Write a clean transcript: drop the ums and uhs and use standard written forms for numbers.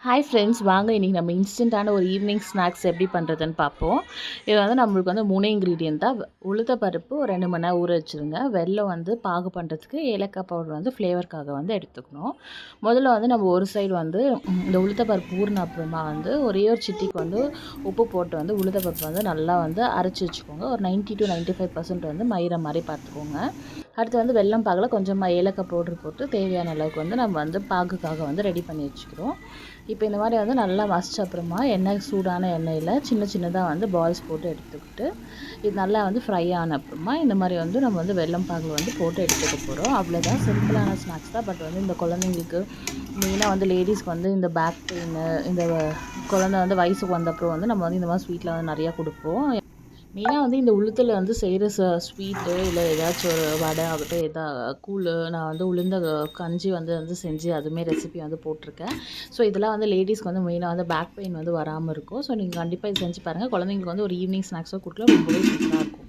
Hi friends, வாங்க இன்றைக்கி நம்ம இன்ஸ்டண்ட்டான ஒரு ஈவினிங் ஸ்நாக்ஸ் எப்படி பண்ணுறதுன்னு பார்ப்போம். இது வந்து நம்மளுக்கு வந்து 3 இன்க்ரீடியன்ட் தான். உளுத்த பருப்பு ஒரு 2 மணி நேரம் ஊற வச்சுருங்க. வெல்லம் வந்து பாகு பண்ணுறதுக்கு, ஏலக்காய் பவுடர் வந்து ஃப்ளேவருக்காக வந்து எடுத்துக்கணும். முதல்ல வந்து நம்ம ஒரு சைடு வந்து இந்த உளுத்த பருப்பு ஊறின அப்புறமா வந்து ஒரே ஒரு சிட்டிக்கு வந்து உப்பு போட்டு வந்து உளுத்த பருப்பு வந்து நல்லா வந்து அரைச்சி வச்சுக்கோங்க. ஒரு 90 to 95% வந்து மயிற மாதிரி பார்த்துக்கோங்க. அடுத்து வந்து வெல்லம் பாகில் கொஞ்சமாக ஏலக்காய் பவுட்ரு போட்டு தேவையான அளவுக்கு வந்து நம்ம வந்து பாகுக்காக வந்து ரெடி பண்ணி வச்சுக்கிறோம். இப்போ இந்த மாதிரி வந்து நல்லா மசிச்ச அப்புறமா சூடான எண்ணெயில் சின்ன சின்னதாக வந்து பால்ஸ் போட்டு எடுத்துக்கிட்டு இது நல்லா வந்து ஃப்ரை ஆன அப்புறமா இந்த மாதிரி வந்து நம்ம வந்து வெல்லம் பாகில் வந்து போட்டு எடுத்துக்க போகிறோம். அவ்வளோதான், சிம்பிளான ஸ்நாக்ஸ் தான். பட் வந்து இந்த குழந்தைங்களுக்கு மெயினாக வந்து லேடிஸ்க்கு வந்து இந்த பேக் பெயின், இந்த குழந்தை வந்து வயசுக்கு வந்தப்பறம் வந்து நம்ம வந்து இந்த மாதிரி ஸ்வீட்டில் வந்து நிறையா கொடுப்போம். மெயினாக வந்து இந்த உளுத்தில் வந்து செய்கிற ஸ்வீட்டு இல்லை ஏதாச்சும் ஒரு வடை ஆகட்டும், கூழ், நான் வந்து உளுந்த கஞ்சி வந்து செஞ்சு அதுவுமே ரெசிபி வந்து போட்டிருக்கேன். ஸோ இதெல்லாம் வந்து லேடிஸ்க்கு வந்து மெயினாக வந்து பேக் பெயின் வந்து வராமல் இருக்கும். ஸோ நீங்கள் கண்டிப்பாக இது செஞ்சு பாருங்கள். குழந்தைங்களுக்கு வந்து ஒரு ஈவினிங் ஸ்நாக்ஸாக கொடுக்கலாம், ரொம்பவே சூப்பராக இருக்கும்.